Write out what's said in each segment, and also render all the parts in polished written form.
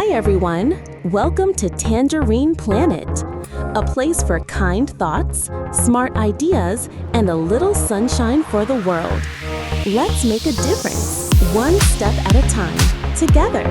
Hi everyone! Welcome to Tangerine Planet, a place for kind thoughts, smart ideas, and a little sunshine for the world. Let's make a difference, one step at a time, together.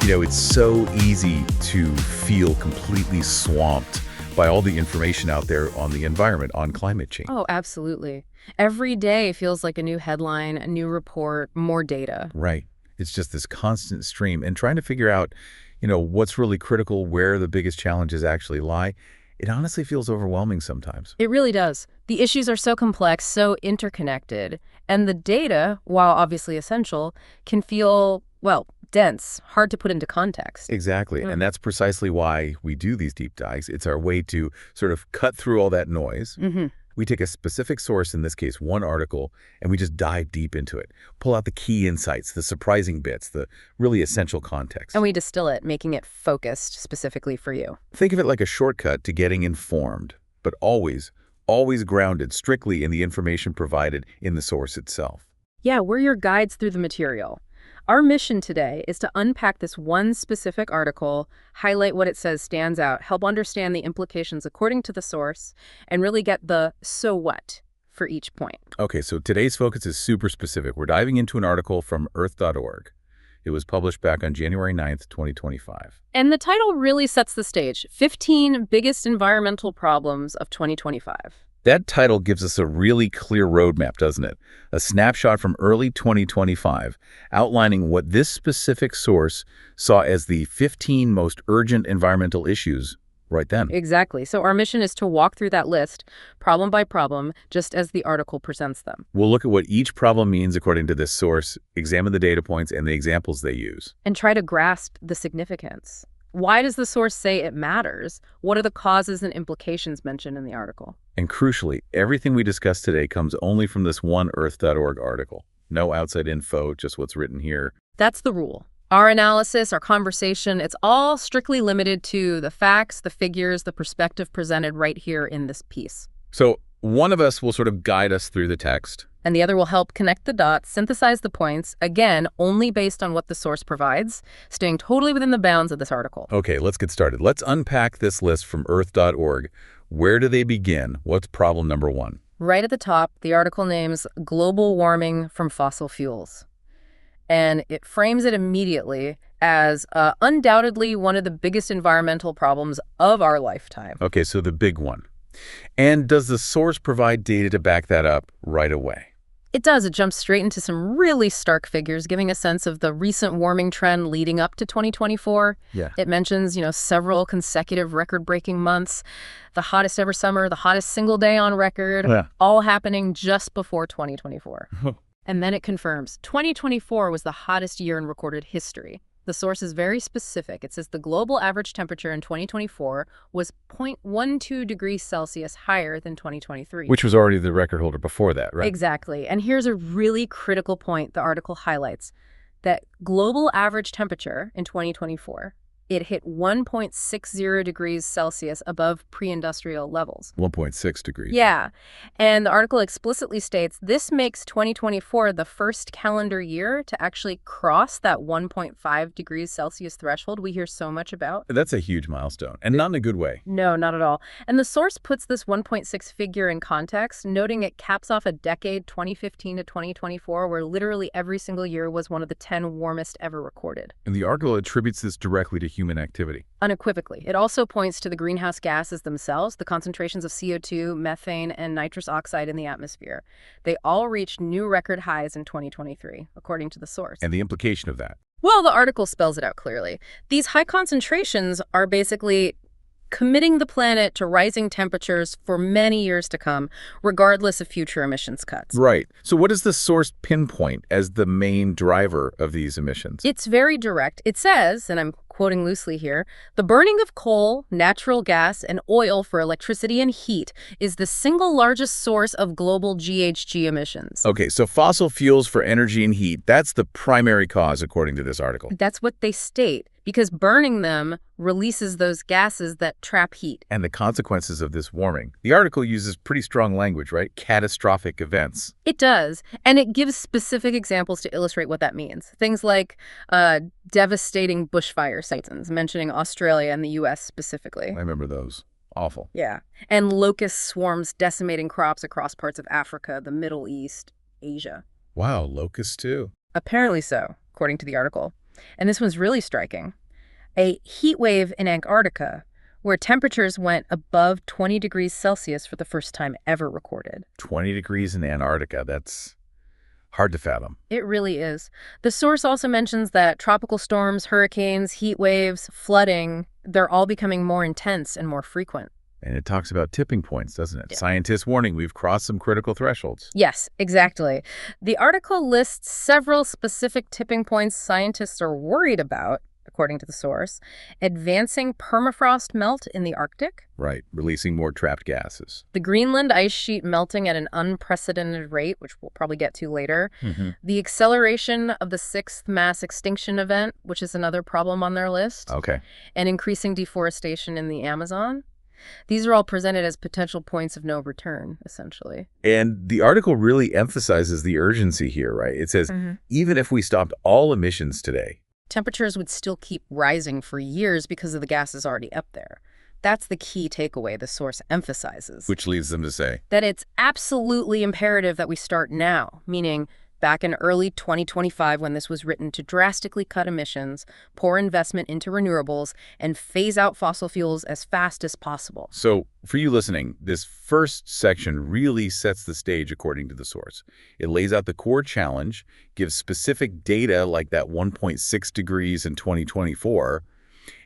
You know, it's so easy to feel completely swamped by all the information out there on the environment, on climate change. Oh, absolutely. Every day feels like a new headline, a new report, more data. Right. It's just this constant stream. And trying to figure out, what's really critical, where the biggest challenges actually lie, it honestly feels overwhelming sometimes. It really does. The issues are so complex, so interconnected. And the data, while obviously essential, can feel, dense, hard to put into context. Exactly. And that's precisely why we do these deep dives. It's our way to sort of cut through all that noise. We take a specific source, in this case, one article, and we just dive deep into it. Pull out the key insights, the surprising bits, the really essential context. And we distill it, making it focused specifically for you. Think of it like a shortcut to getting informed, but always grounded strictly in the information provided in the source itself. Yeah, we're your guides through the material. Our mission today is to unpack this one specific article, highlight what it says stands out, help understand the implications according to the source, and really get the so what for each point. Okay, so today's focus is super specific. We're diving into an article from earth.org. It was published back on January 9th, 2025. And the title really sets the stage, 15 Biggest Environmental Problems of 2025. That title gives us a really clear roadmap, doesn't it? A snapshot from early 2025, outlining what this specific source saw as the 15 most urgent environmental issues right then. Exactly. So our mission is to walk through that list, problem by problem, just as the article presents them. We'll look at what each problem means according to this source, examine the data points and the examples they use, and try to grasp the significance. Why does the source say it matters? What are the causes and implications mentioned in the article? And crucially, everything we discuss today comes only from this one earth.org article. No outside info, just what's written here. That's the rule. Our analysis, our conversation, it's all strictly limited to the facts, the figures, the perspective presented right here in this piece. So one of us will sort of guide us through the text. And the other will help connect the dots, synthesize the points, again, only based on what the source provides, staying totally within the bounds of this article. Okay, let's get started. Let's unpack this list from earth.org. Where do they begin? What's problem number one? Right at the top, the article names global warming from fossil fuels. And it frames it immediately as undoubtedly one of the biggest environmental problems of our lifetime. Okay, so the big one. And does the source provide data to back that up right away? It does. It jumps straight into some really stark figures, giving a sense of the recent warming trend leading up to 2024. Yeah. It mentions, several consecutive record-breaking months, the hottest ever summer, the hottest single day on record, all happening just before 2024. And then it confirms 2024 was the hottest year in recorded history. The source is very specific. It says the global average temperature in 2024 was 0.12 degrees Celsius higher than 2023. Which was already the record holder before that, right? Exactly. And here's a really critical point the article highlights, that global average temperature in 2024, it hit 1.60 degrees Celsius above pre-industrial levels. 1.6 degrees. Yeah. And the article explicitly states this makes 2024 the first calendar year to actually cross that 1.5 degrees Celsius threshold we hear so much about. That's a huge milestone, and not in a good way. No, not at all. And the source puts this 1.6 figure in context, noting it caps off a decade, 2015 to 2024, where literally every single year was one of the 10 warmest ever recorded. And the article attributes this directly to human activity. Unequivocally. It also points to the greenhouse gases themselves, the concentrations of CO2, methane, and nitrous oxide in the atmosphere. They all reached new record highs in 2023, according to the source. And the implication of that? Well, the article spells it out clearly. These high concentrations are basically committing the planet to rising temperatures for many years to come, regardless of future emissions cuts. Right. So what does the source pinpoint as the main driver of these emissions? It's very direct. It says, and I'm quoting loosely here, "The burning of coal, natural gas, and oil for electricity and heat is the single largest source of global GHG emissions." Okay, so fossil fuels for energy and heat, that's the primary cause, according to this article. That's what they state, because burning them releases those gases that trap heat. And the consequences of this warming. The article uses pretty strong language, right? Catastrophic events. It does, and it gives specific examples to illustrate what that means. Things like devastating bushfire seasons, mentioning Australia and the U.S. specifically. I remember those. Awful. Yeah, and locust swarms decimating crops across parts of Africa, the Middle East, Asia. Wow, locusts too. Apparently so, according to the article. And this one's really striking. A heat wave in Antarctica, where temperatures went above 20 degrees Celsius for the first time ever recorded. 20 degrees in Antarctica, that's hard to fathom. It really is. The source also mentions that tropical storms, hurricanes, heat waves, flooding, they're all becoming more intense and more frequent. And it talks about tipping points, doesn't it? Yeah. Scientists warning we've crossed some critical thresholds. Yes, exactly. The article lists several specific tipping points scientists are worried about, according to the source. Advancing permafrost melt in the Arctic. Right, releasing more trapped gases. The Greenland ice sheet melting at an unprecedented rate, which we'll probably get to later. The acceleration of the sixth mass extinction event, which is another problem on their list. Okay. And increasing deforestation in the Amazon. These are all presented as potential points of no return, essentially. And the article really emphasizes the urgency here, right? It says, even if we stopped all emissions today, temperatures would still keep rising for years because of the gases already up there. That's the key takeaway the source emphasizes. which leads them to say, That it's absolutely imperative that we start now, meaning back in early 2025 when this was written, to drastically cut emissions, pour investment into renewables, and phase out fossil fuels as fast as possible. So for you listening, this first section really sets the stage according to the source. It lays out the core challenge, gives specific data like that 1.6 degrees in 2024,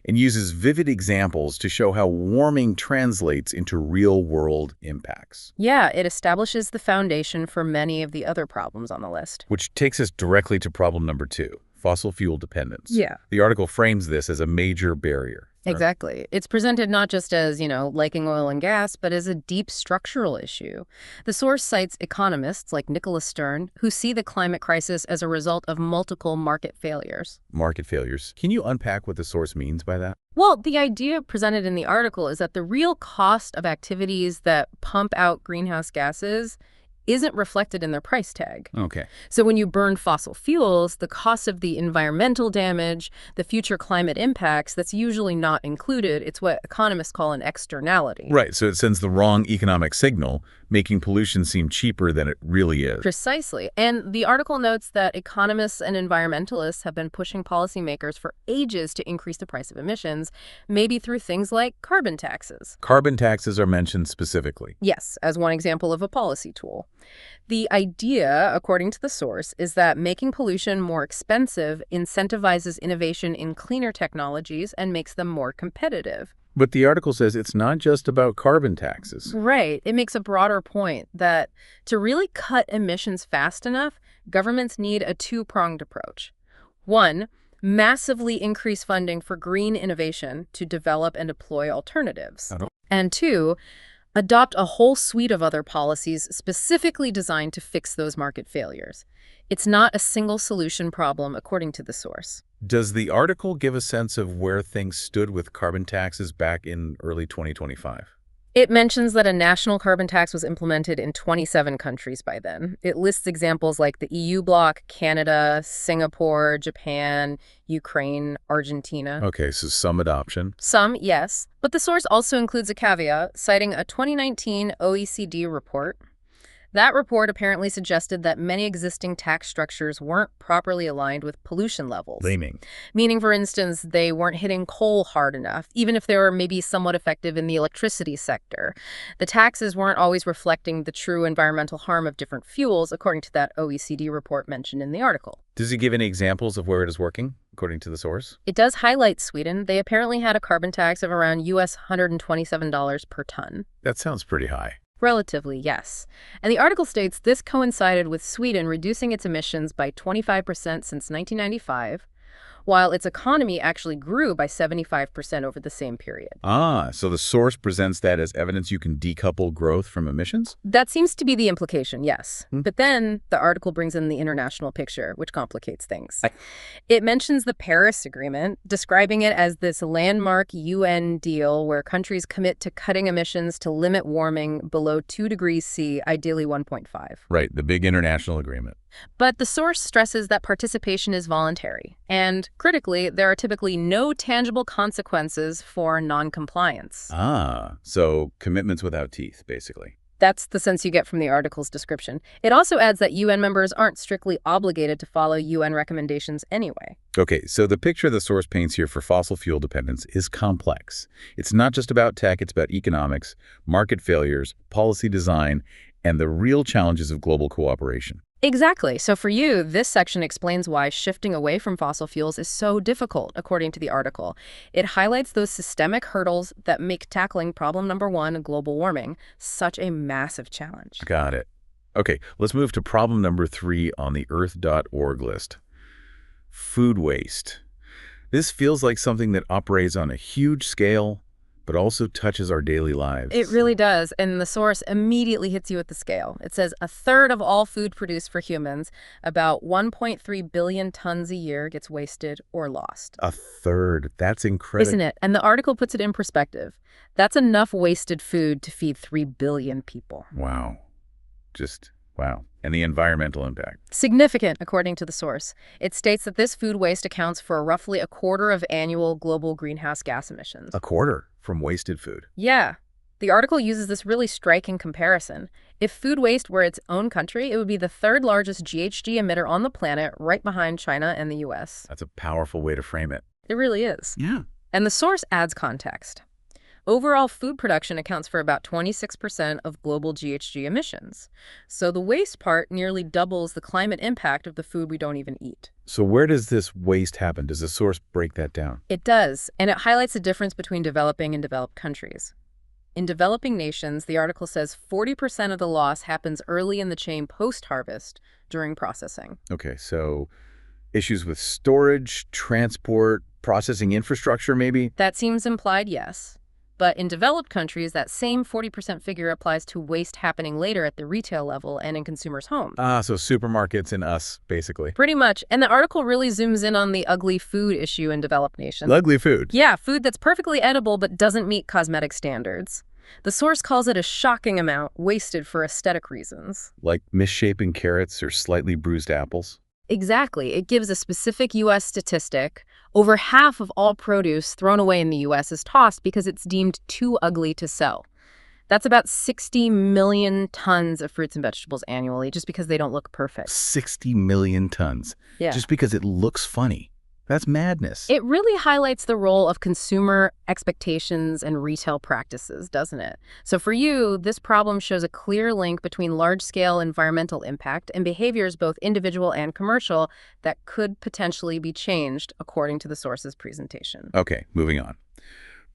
and uses vivid examples to show how warming translates into real-world impacts. Yeah, it establishes the foundation for many of the other problems on the list. Which takes us directly to problem number 2, fossil fuel dependence. Yeah. The article frames this as a major barrier. Exactly. It's presented not just as, liking oil and gas, but as a deep structural issue. The source cites economists like Nicholas Stern, who see the climate crisis as a result of multiple market failures. Market failures. Can you unpack what the source means by that? Well, the idea presented in the article is that the real cost of activities that pump out greenhouse gases isn't reflected in their price tag. Okay. So when you burn fossil fuels, the cost of the environmental damage, the future climate impacts, that's usually not included. It's what economists call an externality. Right, so it sends the wrong economic signal, making pollution seem cheaper than it really is. Precisely. And the article notes that economists and environmentalists have been pushing policymakers for ages to increase the price of emissions, maybe through things like carbon taxes. Carbon taxes are mentioned specifically. Yes, as one example of a policy tool. The idea, according to the source, is that making pollution more expensive incentivizes innovation in cleaner technologies and makes them more competitive. But the article says it's not just about carbon taxes. Right. It makes a broader point that to really cut emissions fast enough, governments need a two-pronged approach. One, massively increase funding for green innovation to develop and deploy alternatives. And two, adopt a whole suite of other policies specifically designed to fix those market failures. It's not a single solution problem, according to the source. Does the article give a sense of where things stood with carbon taxes back in early 2025? It mentions that a national carbon tax was implemented in 27 countries by then. It lists examples like the EU bloc, Canada, Singapore, Japan, Ukraine, Argentina. Okay, so some adoption. Some, yes. But the source also includes a caveat, citing a 2019 OECD report. That report apparently suggested that many existing tax structures weren't properly aligned with pollution levels. Meaning, for instance, they weren't hitting coal hard enough, even if they were maybe somewhat effective in the electricity sector. The taxes weren't always reflecting the true environmental harm of different fuels, according to that OECD report mentioned in the article. Does he give any examples of where it is working, according to the source? It does highlight Sweden. They apparently had a carbon tax of around US $127 per ton. That sounds pretty high. Relatively, yes. And the article states this coincided with Sweden reducing its emissions by 25% since 1995, while its economy actually grew by 75% over the same period. Ah, so the source presents that as evidence you can decouple growth from emissions? That seems to be the implication, yes. But then the article brings in the international picture, which complicates things. It mentions the Paris Agreement, describing it as this landmark UN deal where countries commit to cutting emissions to limit warming below 2 degrees C, ideally 1.5. Right, the big international agreement. But the source stresses that participation is voluntary. And critically, there are typically no tangible consequences for non-compliance. Ah, so commitments without teeth, basically. That's the sense you get from the article's description. It also adds that UN members aren't strictly obligated to follow UN recommendations anyway. Okay, so the picture the source paints here for fossil fuel dependence is complex. It's not just about tech, it's about economics, market failures, policy design, and the real challenges of global cooperation. Exactly. So for you, this section explains why shifting away from fossil fuels is so difficult, according to the article. It highlights those systemic hurdles that make tackling problem number 1, global warming, such a massive challenge. Got it. Okay, let's move to problem number 3 on the earth.org list. Food waste. This feels like something that operates on a huge scale, but also touches our daily lives. It really does, and the source immediately hits you with the scale. It says a third of all food produced for humans, about 1.3 billion tons a year, gets wasted or lost. A third. That's incredible. Isn't it? And the article puts it in perspective. That's enough wasted food to feed 3 billion people. Wow. Wow. And the environmental impact. Significant, according to the source. It states that this food waste accounts for roughly a quarter of annual global greenhouse gas emissions. A quarter from wasted food. Yeah. The article uses this really striking comparison. If food waste were its own country, it would be the 3rd largest GHG emitter on the planet, right behind China and the US. That's a powerful way to frame it. It really is. Yeah. And the source adds context. Overall food production accounts for about 26% of global GHG emissions. So the waste part nearly doubles the climate impact of the food we don't even eat. So where does this waste happen? Does the source break that down? It does, and it highlights the difference between developing and developed countries. In developing nations, the article says 40% of the loss happens early in the chain post-harvest during processing. Okay, so issues with storage, transport, processing infrastructure maybe? That seems implied, yes. But in developed countries, that same 40% figure applies to waste happening later at the retail level and in consumers' homes. Ah, so supermarkets and us, basically. Pretty much. And the article really zooms in on the ugly food issue in developed nations. Ugly food? Yeah, food that's perfectly edible but doesn't meet cosmetic standards. The source calls it a shocking amount wasted for aesthetic reasons. Like misshapen carrots or slightly bruised apples? Exactly. It gives a specific U.S. statistic. Over half of all produce thrown away in the U.S. is tossed because it's deemed too ugly to sell. That's about 60 million tons of fruits and vegetables annually just because they don't look perfect. 60 million tons? Yeah. Just because it looks funny? That's madness. It really highlights the role of consumer expectations and retail practices, doesn't it? So for you, this problem shows a clear link between large-scale environmental impact and behaviors both individual and commercial that could potentially be changed according to the source's presentation. Okay, moving on.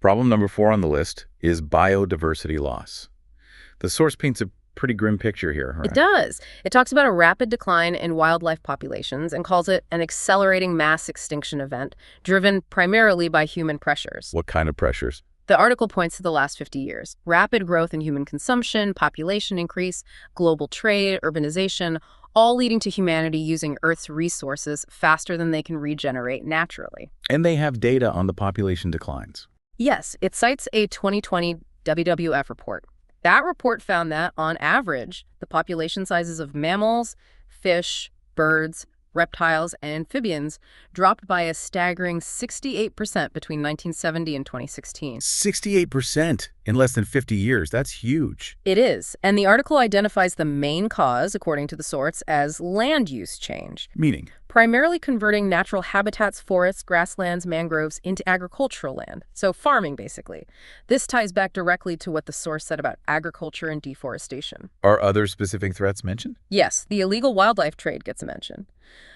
Problem number 4 on the list is biodiversity loss. The source paints a pretty grim picture here, right? It does. It talks about a rapid decline in wildlife populations and calls it an accelerating mass extinction event driven primarily by human pressures. What kind of pressures? The article points to the last 50 years. Rapid growth in human consumption, population increase, global trade, urbanization, all leading to humanity using Earth's resources faster than they can regenerate naturally. And they have data on the population declines. Yes, it cites a 2020 WWF report. That report found that, on average, the population sizes of mammals, fish, birds, reptiles, and amphibians dropped by a staggering 68% between 1970 and 2016. 68% in less than 50 years. That's huge. It is. And the article identifies the main cause, according to the source, as land use change. Meaning? Primarily converting natural habitats, forests, grasslands, mangroves into agricultural land. So farming, basically. This ties back directly to what the source said about agriculture and deforestation. Are other specific threats mentioned? Yes, the illegal wildlife trade gets a mention.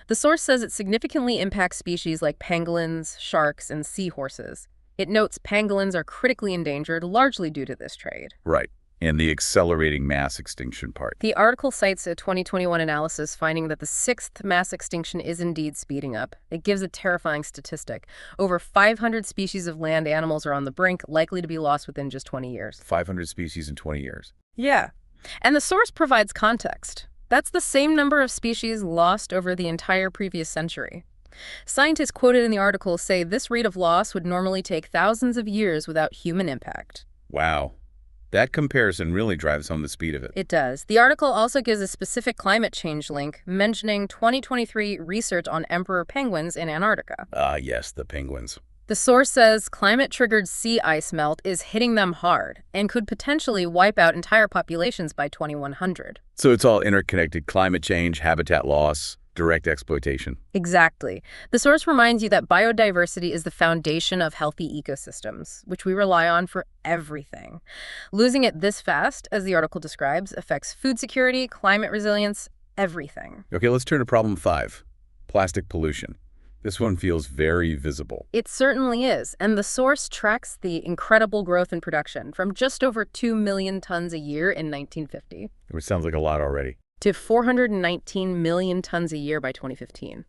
The source says it significantly impacts species like pangolins, sharks, and seahorses. It notes pangolins are critically endangered, largely due to this trade. Right. And the accelerating mass extinction part. The article cites a 2021 analysis finding that the sixth mass extinction is indeed speeding up. It gives a terrifying statistic. Over 500 species of land animals are on the brink, likely to be lost within just 20 years. 500 species in 20 years. Yeah. And the source provides context. That's the same number of species lost over the entire previous century. Scientists quoted in the article say this rate of loss would normally take thousands of years without human impact. Wow. That comparison really drives home the speed of it. It does. The article also gives a specific climate change link, mentioning 2023 research on emperor penguins in Antarctica. Ah, yes, the penguins. The source says climate-triggered sea ice melt is hitting them hard and could potentially wipe out entire populations by 2100. So it's all interconnected: climate change, habitat loss, direct exploitation. Exactly. The source reminds you that biodiversity is the foundation of healthy ecosystems, which we rely on for everything. Losing it this fast, as the article describes, affects food security, climate resilience, everything. Okay, let's turn to problem 5, plastic pollution. This one feels very visible. It certainly is, and the source tracks the incredible growth in production from just over 2 million tons a year in 1950. Which sounds like a lot already. To 419 million tons a year by 2015.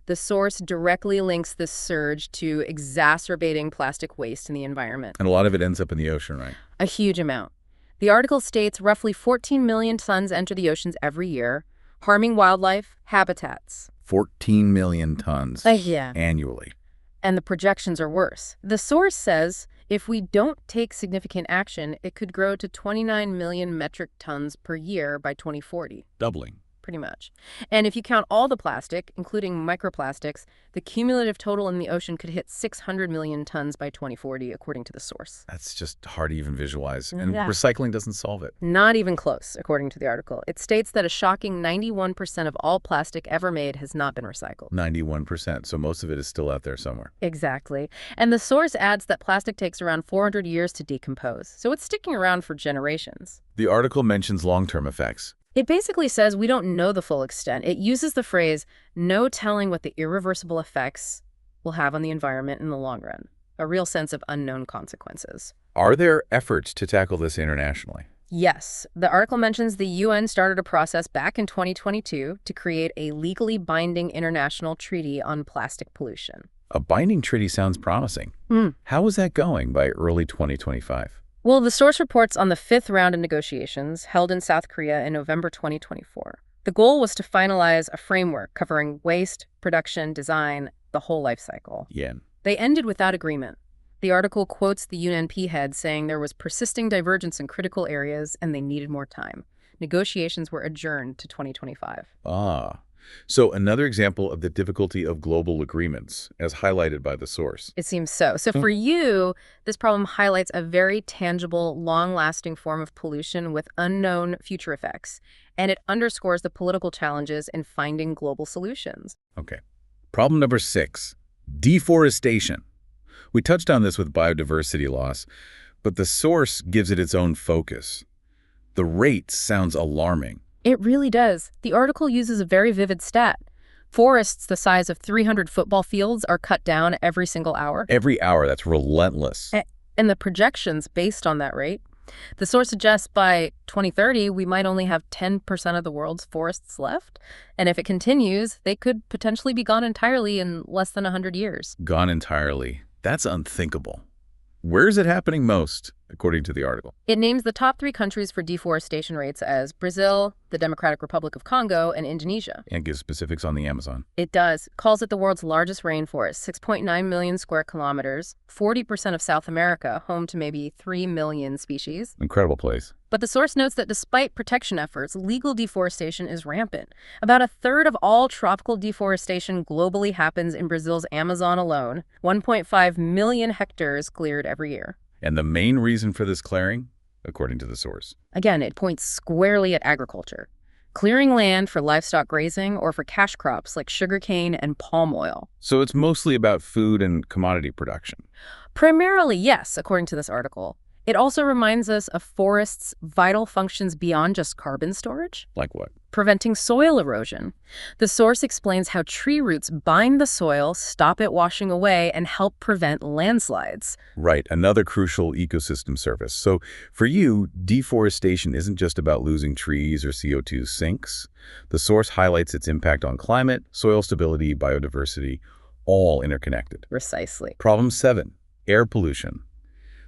The source directly links this surge to exacerbating plastic waste in the environment. And a lot of it ends up in the ocean, right? A huge amount. The article states roughly 14 million tons enter the oceans every year, harming wildlife, habitats. 14 million tons annually. And the projections are worse. The source says if we don't take significant action, it could grow to 29 million metric tons per year by 2040. Doubling. Pretty much. And if you count all the plastic, including microplastics, the cumulative total in the ocean could hit 600 million tons by 2040, according to the source. That's just hard to even visualize. And recycling doesn't solve it. Not even close, according to the article. It states that a shocking 91% of all plastic ever made has not been recycled. 91%. So most of it is still out there somewhere. Exactly. And the source adds that plastic takes around 400 years to decompose. So it's sticking around for generations. The article mentions long-term effects. It basically says we don't know the full extent. It uses the phrase, no telling what the irreversible effects will have on the environment in the long run. A real sense of unknown consequences. Are there efforts to tackle this internationally? Yes. The article mentions the UN started a process back in 2022 to create a legally binding international treaty on plastic pollution. A binding treaty sounds promising. How is that going by early 2025? Well, the source reports on the 5th round of negotiations held in South Korea in November 2024. The goal was to finalize a framework covering waste, production, design, the whole life cycle. Yeah. They ended without agreement. The article quotes the UNP head saying there was persisting divergence in critical areas and they needed more time. Negotiations were adjourned to 2025. So another example of the difficulty of global agreements, as highlighted by the source. It seems so. So for you, this problem highlights a very tangible, long-lasting form of pollution with unknown future effects, and it underscores the political challenges in finding global solutions. Okay. Problem number 6, deforestation. We touched on this with biodiversity loss, but the source gives it its own focus. The rate sounds alarming. It really does. The article uses a very vivid stat. Forests the size of 300 football fields are cut down every single hour. Every hour, that's relentless. And the projections based on that rate. The source suggests by 2030, we might only have 10% of the world's forests left. And if it continues, they could potentially be gone entirely in less than 100 years. Gone entirely. That's unthinkable. Where is it happening most, according to the article? It names the top 3 countries for deforestation rates as Brazil, the Democratic Republic of Congo, and Indonesia. And gives specifics on the Amazon. It does. Calls it the world's largest rainforest, 6.9 million square kilometers, 40% of South America, home to maybe 3 million species. Incredible place. But the source notes that despite protection efforts, legal deforestation is rampant. About 1/3 of all tropical deforestation globally happens in Brazil's Amazon alone, 1.5 million hectares cleared every year. And the main reason for this clearing, according to the source? Again, it points squarely at agriculture. Clearing land for livestock grazing or for cash crops like sugarcane and palm oil. So it's mostly about food and commodity production. Primarily, yes, according to this article. It also reminds us of forests' vital functions beyond just carbon storage. Like what? preventing soil erosion. The source explains how tree roots bind the soil, stop it washing away, and help prevent landslides. Right, another crucial ecosystem service. So for you, deforestation isn't just about losing trees or CO2 sinks. The source highlights its impact on climate, soil stability, biodiversity, all interconnected. Precisely. Problem 7, air pollution.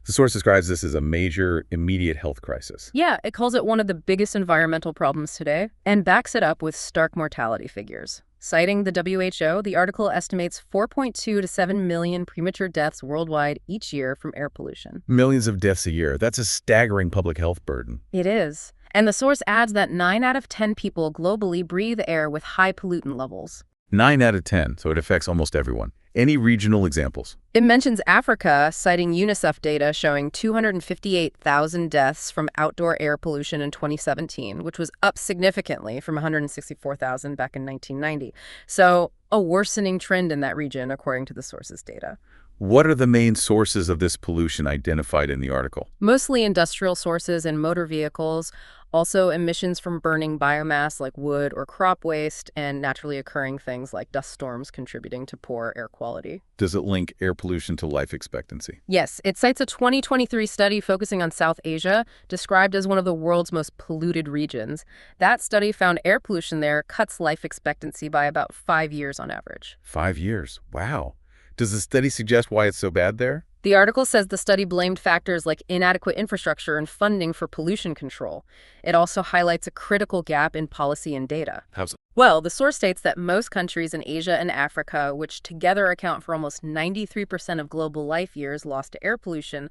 The source describes this as a major, immediate health crisis. Yeah, it calls it one of the biggest environmental problems today and backs it up with stark mortality figures. Citing the WHO, the article estimates 4.2 to 7 million premature deaths worldwide each year from air pollution. Millions of deaths a year. That's a staggering public health burden. It is. And the source adds that 9 out of 10 people globally breathe air with high pollutant levels. 9 out of 10, so it affects almost everyone. Any regional examples? It mentions Africa, citing UNICEF data showing 258,000 deaths from outdoor air pollution in 2017, which was up significantly from 164,000 back in 1990. So a worsening trend in that region, according to the source's data. What are the main sources of this pollution identified in the article? Mostly industrial sources and motor vehicles, also emissions from burning biomass like wood or crop waste, and naturally occurring things like dust storms contributing to poor air quality. Does it link air pollution to life expectancy? Yes, it cites a 2023 study focusing on South Asia, described as one of the world's most polluted regions. That study found air pollution there cuts life expectancy by about 5 years on average. 5 years. Wow. Does the study suggest why it's so bad there? The article says the study blamed factors like inadequate infrastructure and funding for pollution control. It also highlights a critical gap in policy and data. How's it? Well, the source states that most countries in Asia and Africa, which together account for almost 93% of global life years lost to air pollution,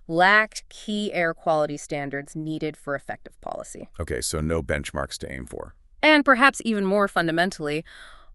lacked key air quality standards needed for effective policy. Okay, so no benchmarks to aim for. And perhaps even more fundamentally,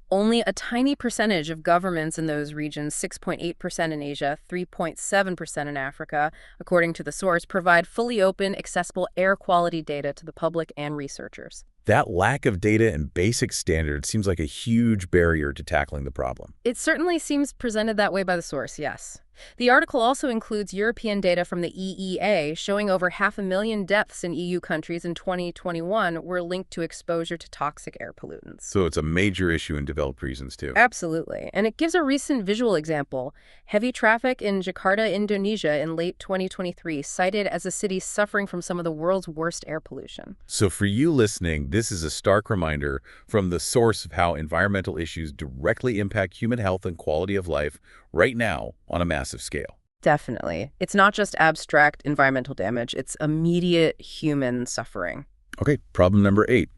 only a tiny percentage of governments in those regions, 6.8% in Asia, 3.7% in Africa, according to the source, provide fully open, accessible air quality data to the public and researchers. That lack of data and basic standards seems like a huge barrier to tackling the problem. It certainly seems presented that way by the source, yes. The article also includes European data from the EEA showing over 500,000 deaths in EU countries in 2021 were linked to exposure to toxic air pollutants. So it's a major issue in developed regions too. Absolutely. And it gives a recent visual example. Heavy traffic in Jakarta, Indonesia in late 2023 cited as a city suffering from some of the world's worst air pollution. So for you listening, this is a stark reminder from the source of how environmental issues directly impact human health and quality of life right now on a massive scale. Definitely. It's not just abstract environmental damage, it's immediate human suffering. Okay, problem number 8.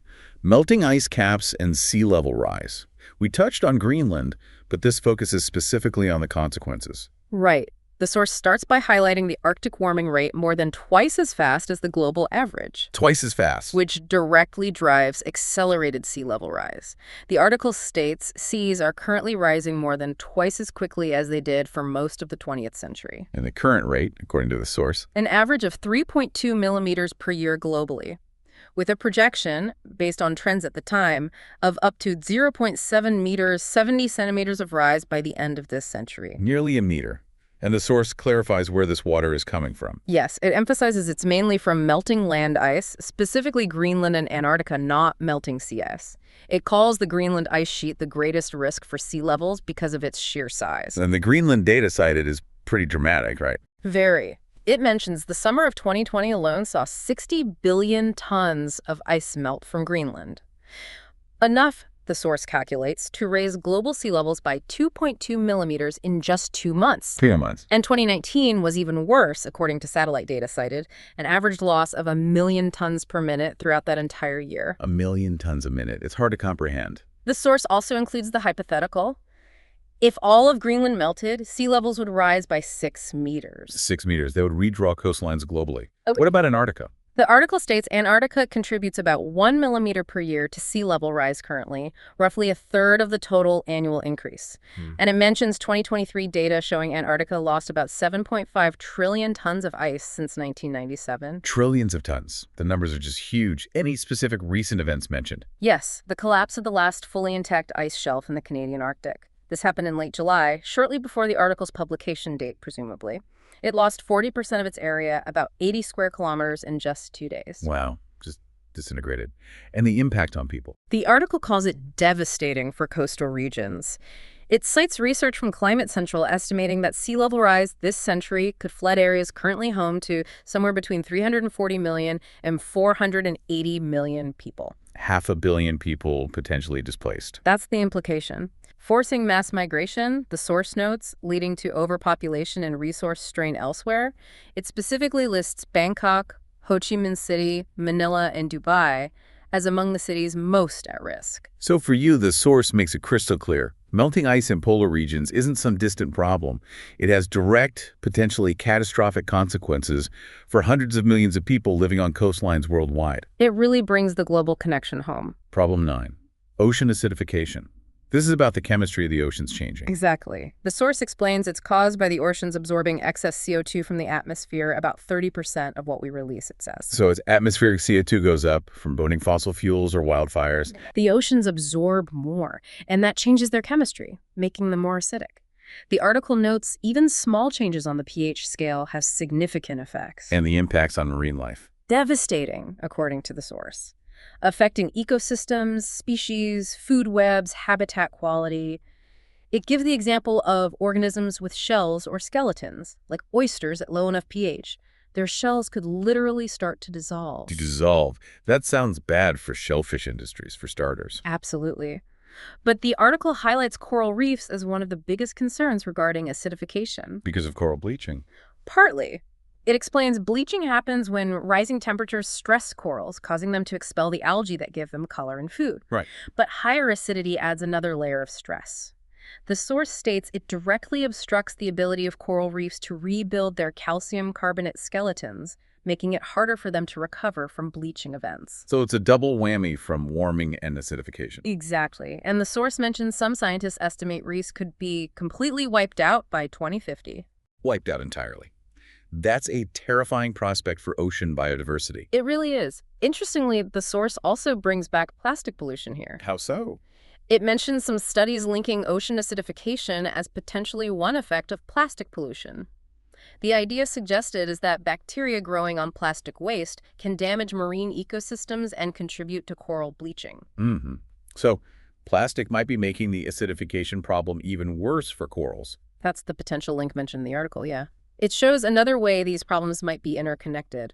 Melting ice caps and sea level rise. We touched on Greenland, but this focuses specifically on the consequences. Right. The source starts by highlighting the Arctic warming rate more than twice as fast as the global average. Twice as fast. Which directly drives accelerated sea level rise. The article states seas are currently rising more than twice as quickly as they did for most of the 20th century. And the current rate, according to the source, an average of 3.2 millimeters per year globally, with a projection, based on trends at the time, of up to 0.7 meters, 70 centimeters of rise by the end of this century. Nearly a meter. And the source clarifies where this water is coming from. Yes, it emphasizes it's mainly from melting land ice, specifically Greenland and Antarctica, not melting sea ice. It calls the Greenland ice sheet the greatest risk for sea levels because of its sheer size. And the Greenland data cited is pretty dramatic, right? Very. It mentions the summer of 2020 alone saw 60 billion tons of ice melt from Greenland. Enough, the source calculates, to raise global sea levels by 2.2 millimeters in just 2 months. 2 months. And 2019 was even worse, according to satellite data cited, an average loss of 1 million tons per minute throughout that entire year. 1 million tons a minute. It's hard to comprehend. The source also includes the hypothetical. If all of Greenland melted, sea levels would rise by 6 meters. 6 meters. They would redraw coastlines globally. Okay. What about Antarctica? The article states Antarctica contributes about 1 millimeter per year to sea level rise currently, roughly a third of the total annual increase. And it mentions 2023 data showing Antarctica lost about 7.5 trillion tons of ice since 1997. Trillions of tons. The numbers are just huge. Any specific recent events mentioned? Yes, the collapse of the last fully intact ice shelf in the Canadian Arctic. This happened in late July, shortly before the article's publication date, presumably. It lost 40% of its area, about 80 square kilometers, in just 2 days. Wow. Just disintegrated, and the impact on people. The article calls it devastating for coastal regions. It cites research from Climate Central estimating that sea level rise this century could flood areas currently home to somewhere between 340 million and 480 million people. 500 million people potentially displaced. That's the implication. Forcing mass migration, the source notes, leading to overpopulation and resource strain elsewhere. It specifically lists Bangkok, Ho Chi Minh City, Manila, and Dubai as among the cities most at risk. So for you, the source makes it crystal clear. Melting ice in polar regions isn't some distant problem. It has direct, potentially catastrophic consequences for hundreds of millions of people living on coastlines worldwide. It really brings the global connection home. Problem 9. Ocean acidification. This is about the chemistry of the oceans changing. Exactly. The source explains it's caused by the oceans absorbing excess CO2 from the atmosphere, about 30% of what we release, it says. So as atmospheric CO2 goes up from burning fossil fuels or wildfires, the oceans absorb more, and that changes their chemistry, making them more acidic. The article notes even small changes on the pH scale have significant effects. and the impacts on marine life. Devastating, according to the source. Affecting ecosystems, species, food webs, habitat quality. It gives the example of organisms with shells or skeletons, like oysters at low enough pH. Their shells could literally start to dissolve. To dissolve. That sounds bad for shellfish industries, for starters. Absolutely. But the article highlights coral reefs as one of the biggest concerns regarding acidification. Because of coral bleaching. Partly. It explains bleaching happens when rising temperatures stress corals, causing them to expel the algae that give them color and food. Right. But higher acidity adds another layer of stress. The source states it directly obstructs the ability of coral reefs to rebuild their calcium carbonate skeletons, making it harder for them to recover from bleaching events. So it's a double whammy from warming and acidification. Exactly. And the source mentions some scientists estimate reefs could be completely wiped out by 2050. Wiped out entirely. That's a terrifying prospect for ocean biodiversity. It really is. Interestingly, the source also brings back plastic pollution here. How so? It mentions some studies linking ocean acidification as potentially one effect of plastic pollution. The idea suggested is that bacteria growing on plastic waste can damage marine ecosystems and contribute to coral bleaching. So plastic might be making the acidification problem even worse for corals. That's the potential link mentioned in the article, yeah. It shows another way these problems might be interconnected.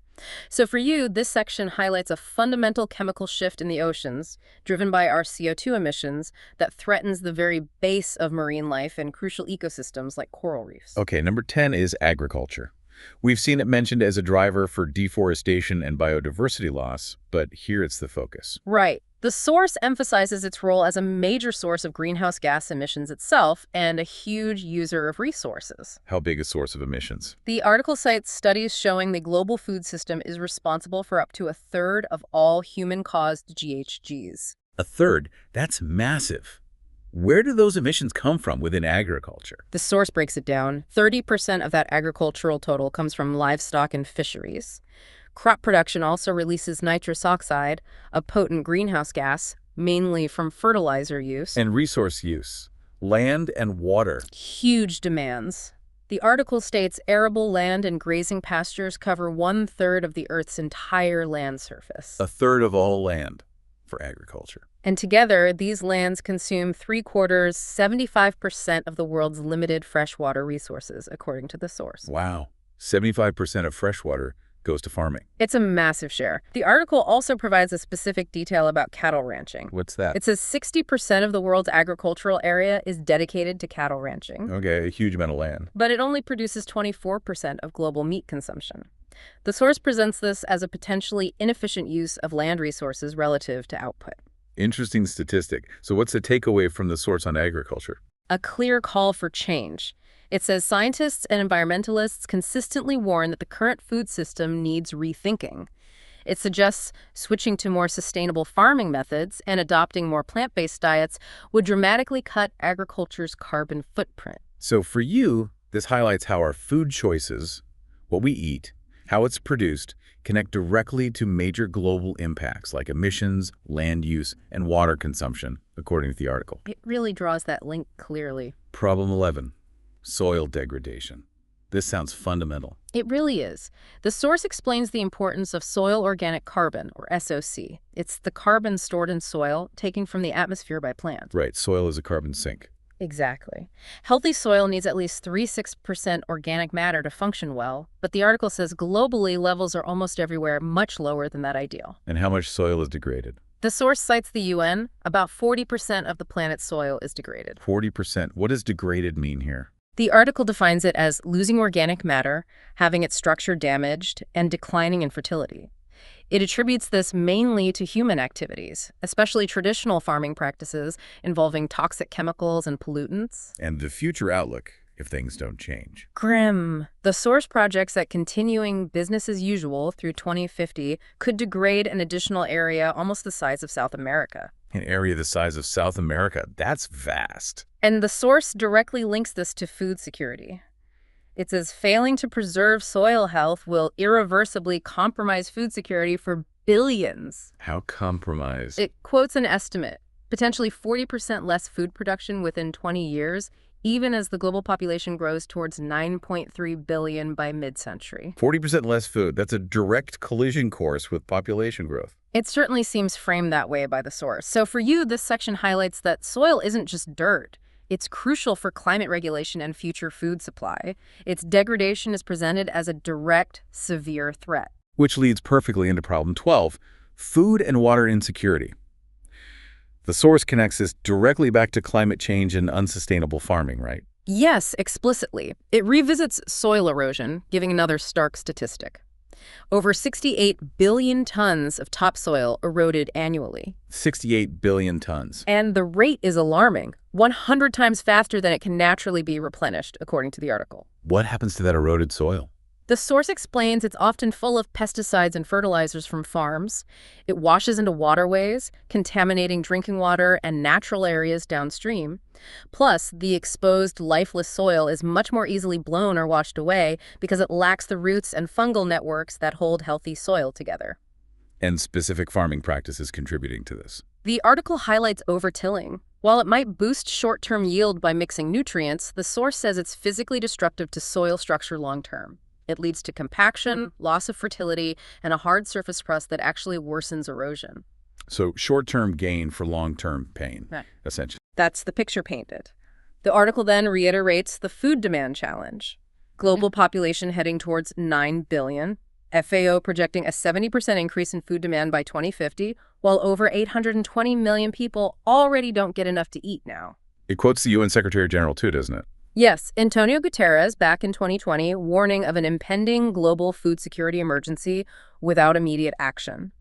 So for you, this section highlights a fundamental chemical shift in the oceans, driven by our CO2 emissions, that threatens the very base of marine life and crucial ecosystems like coral reefs. Okay, number 10 is agriculture. We've seen it mentioned as a driver for deforestation and biodiversity loss, but here it's the focus. Right. The source emphasizes its role as a major source of greenhouse gas emissions itself and a huge user of resources. How big a source of emissions? The article cites studies showing the global food system is responsible for up to a third of all human-caused GHGs. A third? That's massive. Where do those emissions come from within agriculture? The source breaks it down. 30% of that agricultural total comes from livestock and fisheries. Crop production also releases nitrous oxide, a potent greenhouse gas, mainly from fertilizer use. And resource use. Land and water. Huge demands. The article states arable land and grazing pastures cover 1/3 of the Earth's entire land surface. A third of all land for agriculture. And together, these lands consume 3/4, 75% of the world's limited freshwater resources, according to the source. Wow. 75% of freshwater goes to farming. It's a massive share. The article also provides a specific detail about cattle ranching. What's that? It says 60% of the world's agricultural area is dedicated to cattle ranching. Okay, a huge amount of land. But it only produces 24% of global meat consumption. The source presents this as a potentially inefficient use of land resources relative to output. Interesting statistic. So what's the takeaway from the source on agriculture? A clear call for change. It says scientists and environmentalists consistently warn that the current food system needs rethinking. It suggests switching to more sustainable farming methods and adopting more plant-based diets would dramatically cut agriculture's carbon footprint. So for you, this highlights how our food choices, what we eat, how it's produced, connect directly to major global impacts like emissions, land use, and water consumption, according to the article. It really draws that link clearly. Problem 11. Soil degradation. This sounds fundamental. It really is. The source explains the importance of soil organic carbon, or SOC. It's the carbon stored in soil, taken from the atmosphere by plants. Right, soil is a carbon sink. Exactly. Healthy soil needs at least 3–6% organic matter to function well, but the article says globally levels are almost everywhere much lower than that ideal. And how much soil is degraded? The source cites the UN. About 40% of the planet's soil is degraded. 40%. What does degraded mean here? The article defines it as losing organic matter, having its structure damaged, and declining in fertility. It attributes this mainly to human activities, especially traditional farming practices involving toxic chemicals and pollutants. And the future outlook, if things don't change. Grim. The source projects that continuing business as usual through 2050 could degrade an additional area almost the size of South America. An area the size of South America, that's vast. And the source directly links this to food security. It says failing to preserve soil health will irreversibly compromise food security for billions. How compromised? It quotes an estimate, potentially 40% less food production within 20 years, even as the global population grows towards 9.3 billion by mid-century. 40% less food. That's a direct collision course with population growth. It certainly seems framed that way by the source. So for you, this section highlights that soil isn't just dirt. It's crucial for climate regulation and future food supply. Its degradation is presented as a direct, severe threat. Which leads perfectly into problem 12, food and water insecurity. The source connects this directly back to climate change and unsustainable farming, right? Yes, explicitly. It revisits soil erosion, giving another stark statistic. Over 68 billion tons of topsoil eroded annually. 68 billion tons. And the rate is alarming, 100 times faster than it can naturally be replenished, according to the article. What happens to that eroded soil? The source explains it's often full of pesticides and fertilizers from farms. It washes into waterways, contaminating drinking water and natural areas downstream. Plus, the exposed, lifeless soil is much more easily blown or washed away because it lacks the roots and fungal networks that hold healthy soil together. And specific farming practices contributing to this. The article highlights overtilling. While it might boost short-term yield by mixing nutrients, the source says it's physically destructive to soil structure long-term. It leads to compaction, loss of fertility, and a hard surface crust that actually worsens erosion. So short-term gain for long-term pain, essentially. That's the picture painted. The article then reiterates the food demand challenge. Global population heading towards 9 billion. FAO projecting a 70% increase in food demand by 2050, while over 820 million people already don't get enough to eat now. It quotes the UN Secretary General too, doesn't it? Yes, Antonio Guterres, back in 2020, warning of an impending global food security emergency without immediate action.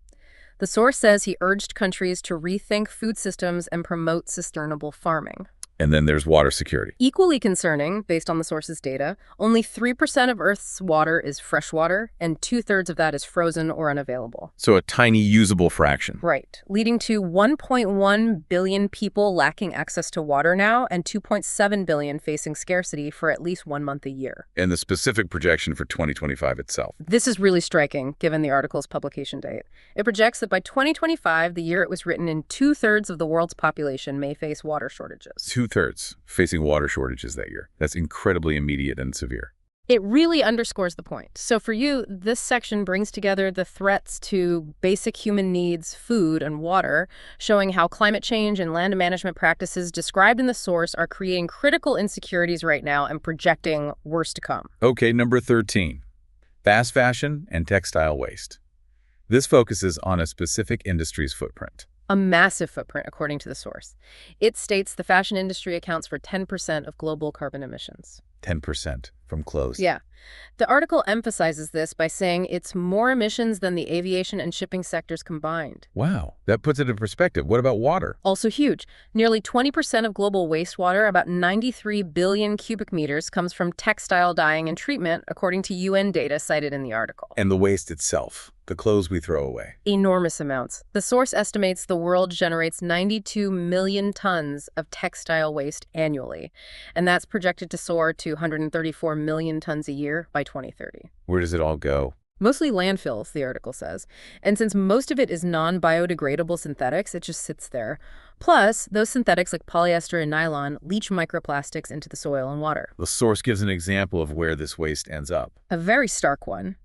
The source says he urged countries to rethink food systems and promote sustainable farming. And then there's water security. Equally concerning, based on the source's data, only 3% of Earth's water is fresh water, and 2/3 of that is frozen or unavailable. So a tiny usable fraction. Right, leading to 1.1 billion people lacking access to water now, and 2.7 billion facing scarcity for at least 1 month a year. And the specific projection for 2025 itself. This is really striking, given the article's publication date. It projects that by 2025, the year it was written in, 2/3 of the world's population may face water shortages. 2/3 facing water shortages that year. That's incredibly immediate and severe. It really underscores the point. So for you, this section brings together the threats to basic human needs, food and water, showing how climate change and land management practices described in the source are creating critical insecurities right now and projecting worse to come. Okay, number 13, fast fashion and textile waste. This focuses on a specific industry's footprint. A massive footprint, according to the source. It states the fashion industry accounts for 10% of global carbon emissions. 10% from clothes. Yeah. The article emphasizes this by saying it's more emissions than the aviation and shipping sectors combined. Wow, that puts it in perspective. What about water? Also huge. Nearly 20% of global wastewater, about 93 billion cubic meters, comes from textile dyeing and treatment, according to UN data cited in the article. And the waste itself, the clothes we throw away. Enormous amounts. The source estimates the world generates 92 million tons of textile waste annually, and that's projected to soar to 134 million tons a year by 2030. Where does it all go? Mostly landfills, the article says. And since most of it is non-biodegradable synthetics, it just sits there. Plus, those synthetics like polyester and nylon leach microplastics into the soil and water. The source gives an example of where this waste ends up. A very stark one.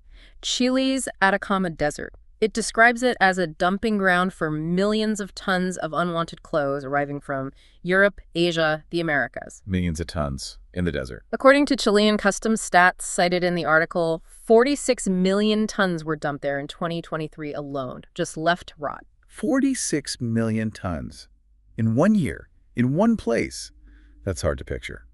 Chile's Atacama Desert. It describes it as a dumping ground for millions of tons of unwanted clothes arriving from Europe, Asia, the Americas. Millions of tons in the desert. According to Chilean customs stats cited in the article, 46 million tons were dumped there in 2023 alone, just left to rot. 46 million tons. In 1 year. In one place. That's hard to picture.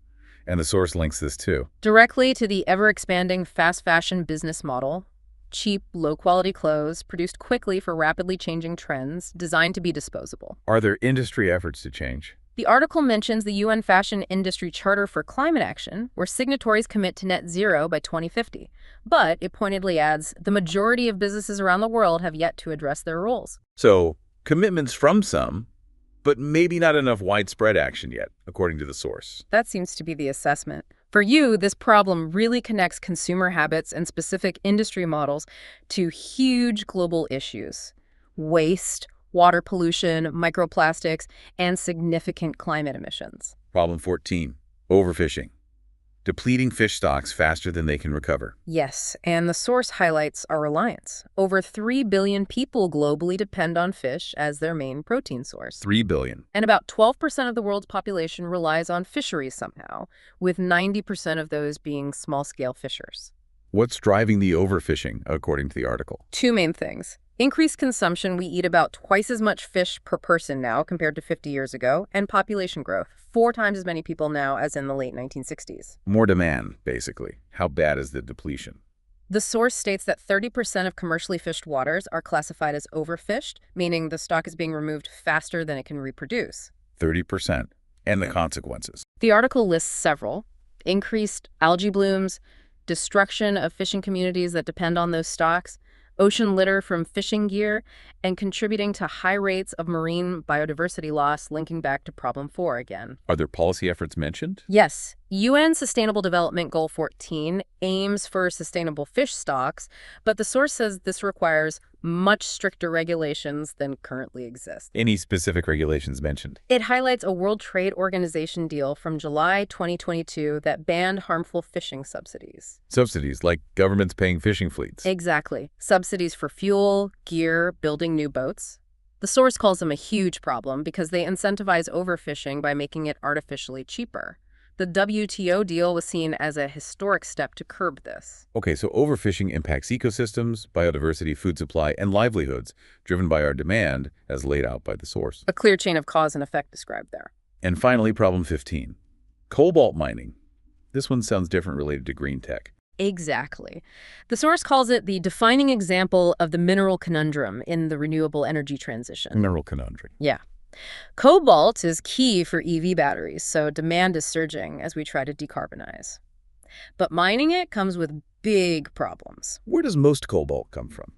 And the source links this too. Directly to the ever-expanding fast fashion business model. Cheap, low-quality clothes produced quickly for rapidly changing trends, designed to be disposable. Are there industry efforts to change? The article mentions the UN Fashion Industry Charter for Climate Action, where signatories commit to net zero by 2050. But it pointedly adds, the majority of businesses around the world have yet to address their roles. So, commitments from some, but maybe not enough widespread action yet, according to the source. That seems to be the assessment. For you, this problem really connects consumer habits and specific industry models to huge global issues: waste, water pollution, microplastics, and significant climate emissions. Problem 14, overfishing. Depleting fish stocks faster than they can recover. Yes, and the source highlights our reliance. Over 3 billion people globally depend on fish as their main protein source. 3 billion. And about 12% of the world's population relies on fisheries somehow, with 90% of those being small-scale fishers. What's driving the overfishing, according to the article? Two main things. Increased consumption, we eat about twice as much fish per person now compared to 50 years ago, and population growth, 4 times as many people now as in the late 1960s. More demand, basically. How bad is the depletion? The source states that 30% of commercially fished waters are classified as overfished, meaning the stock is being removed faster than it can reproduce. 30%. And the consequences. The article lists several: increased algae blooms, destruction of fishing communities that depend on those stocks, ocean litter from fishing gear, and contributing to high rates of marine biodiversity loss, linking back to problem 4 again. Are there policy efforts mentioned? Yes. UN Sustainable Development Goal 14 aims for sustainable fish stocks, but the source says this requires much stricter regulations than currently exist. Any specific regulations mentioned? It highlights a World Trade Organization deal from July 2022 that banned harmful fishing subsidies. Subsidies, like governments paying fishing fleets. Exactly. Subsidies for fuel, gear, building new boats. The source calls them a huge problem because they incentivize overfishing by making it artificially cheaper. The WTO deal was seen as a historic step to curb this. Okay, so overfishing impacts ecosystems, biodiversity, food supply, and livelihoods, driven by our demand, as laid out by the source. A clear chain of cause and effect described there. And finally, problem 15. Cobalt mining. This one sounds different related to green tech. Exactly. The source calls it the defining example of the mineral conundrum in the renewable energy transition. Mineral conundrum. Yeah. Cobalt is key for EV batteries, so demand is surging as we try to decarbonize. But mining it comes with big problems. Where does most cobalt come from?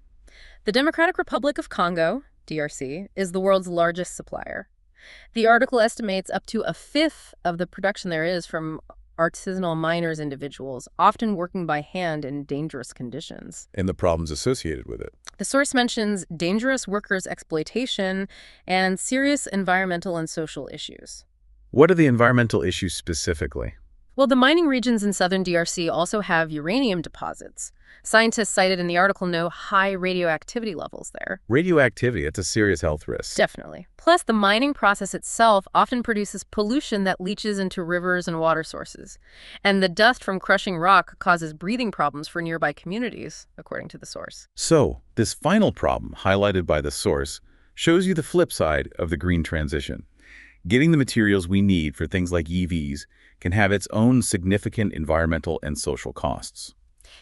The Democratic Republic of Congo, DRC, is the world's largest supplier. The article estimates up to a fifth of the production there is from artisanal miners individuals, often working by hand in dangerous conditions. And the problems associated with it. The source mentions dangerous workers' exploitation and serious environmental and social issues. What are the environmental issues specifically? Well, the mining regions in southern DRC also have uranium deposits. Scientists cited in the article know high radioactivity levels there. Radioactivity, it's a serious health risk. Definitely. Plus, the mining process itself often produces pollution that leaches into rivers and water sources. And the dust from crushing rock causes breathing problems for nearby communities, according to the source. So, this final problem, highlighted by the source, shows you the flip side of the green transition. Getting the materials we need for things like EVs can have its own significant environmental and social costs.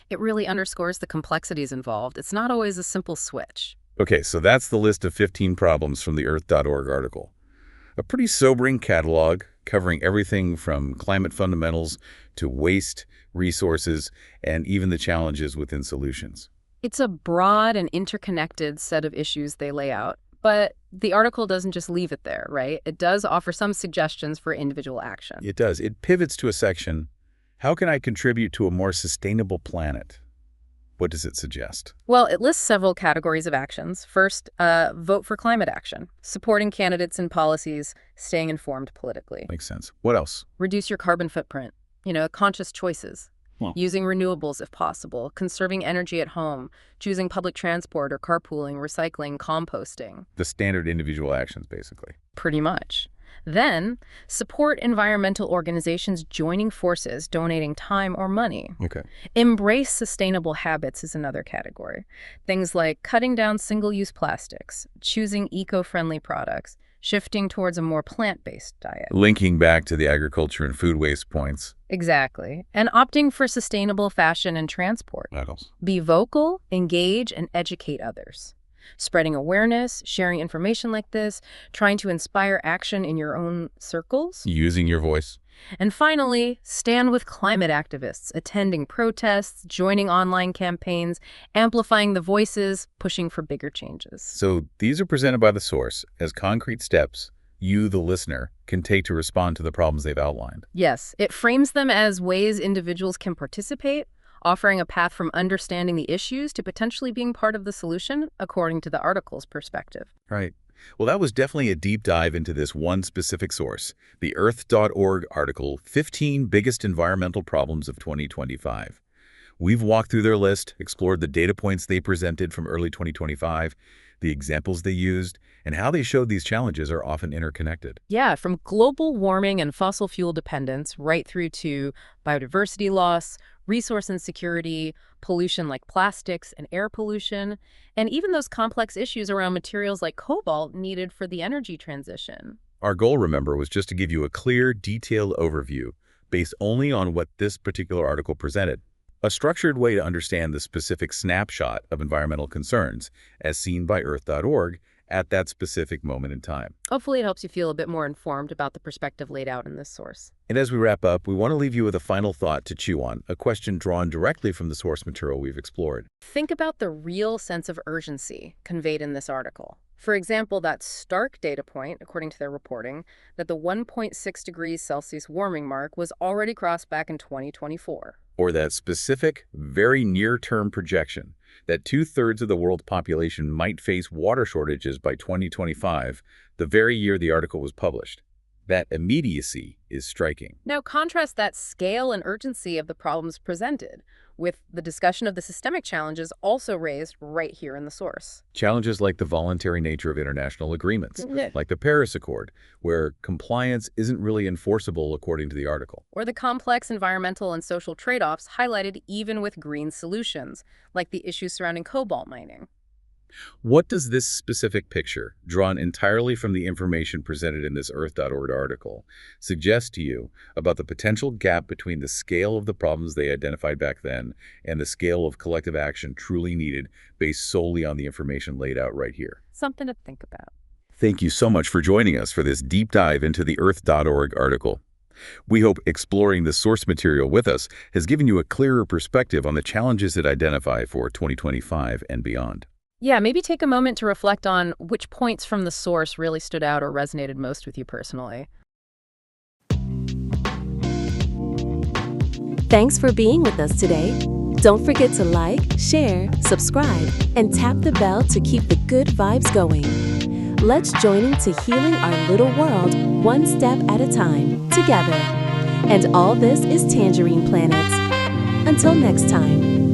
It really underscores the complexities involved. It's not always a simple switch. Okay, so that's the list of 15 problems from the Earth.org article. A pretty sobering catalog covering everything from climate fundamentals to waste, resources, and even the challenges within solutions. It's a broad and interconnected set of issues they lay out. But the article doesn't just leave it there, right? It does offer some suggestions for individual action. It does. It pivots to a section, how can I contribute to a more sustainable planet? What does it suggest? Well, it lists several categories of actions. First, vote for climate action, supporting candidates and policies, staying informed politically. Makes sense. What else? Reduce your carbon footprint, conscious choices. Well. Using renewables if possible, conserving energy at home, choosing public transport or carpooling, recycling, composting. The standard individual actions, basically. Pretty much. Then, support environmental organizations joining forces, donating time or money. Okay. Embrace sustainable habits is another category. Things like cutting down single-use plastics, choosing eco-friendly products, shifting towards a more plant-based diet. Linking back to the agriculture and food waste points. Exactly. And opting for sustainable fashion and transport. Metals. Be vocal, engage, and educate others. Spreading awareness, sharing information like this, trying to inspire action in your own circles. Using your voice. And finally, stand with climate activists, attending protests, joining online campaigns, amplifying the voices, pushing for bigger changes. So these are presented by the source as concrete steps you, the listener, can take to respond to the problems they've outlined. Yes, it frames them as ways individuals can participate, offering a path from understanding the issues to potentially being part of the solution, according to the article's perspective. Right. Well, that was definitely a deep dive into this one specific source, the Earth.org article, 15 Biggest Environmental Problems of 2025. We've walked through their list, explored the data points they presented from early 2025, the examples they used, and how they showed these challenges are often interconnected. Yeah, from global warming and fossil fuel dependence right through to biodiversity loss, resource insecurity, pollution like plastics and air pollution, and even those complex issues around materials like cobalt needed for the energy transition. Our goal, remember, was just to give you a clear, detailed overview based only on what this particular article presented. A structured way to understand the specific snapshot of environmental concerns as seen by Earth.org at that specific moment in time. Hopefully it helps you feel a bit more informed about the perspective laid out in this source. And as we wrap up, we want to leave you with a final thought to chew on, a question drawn directly from the source material we've explored. Think about the real sense of urgency conveyed in this article. For example, that stark data point, according to their reporting, that the 1.6 degrees Celsius warming mark was already crossed back in 2024. Or that specific, very near-term projection that 2/3 of the world's population might face water shortages by 2025, the very year the article was published. That immediacy is striking. Now contrast that scale and urgency of the problems presented with the discussion of the systemic challenges also raised right here in the source. Challenges like the voluntary nature of international agreements, like the Paris Accord, where compliance isn't really enforceable according to the article. Or the complex environmental and social trade-offs highlighted even with green solutions, like the issues surrounding cobalt mining. What does this specific picture, drawn entirely from the information presented in this Earth.org article, suggest to you about the potential gap between the scale of the problems they identified back then and the scale of collective action truly needed based solely on the information laid out right here? Something to think about. Thank you so much for joining us for this deep dive into the Earth.org article. We hope exploring the source material with us has given you a clearer perspective on the challenges it identifies for 2025 and beyond. Yeah, maybe take a moment to reflect on which points from the source really stood out or resonated most with you personally. Thanks for being with us today. Don't forget to like, share, subscribe, and tap the bell to keep the good vibes going. Let's join into healing our little world one step at a time, together. And all this is Tangerine Planet. Until next time.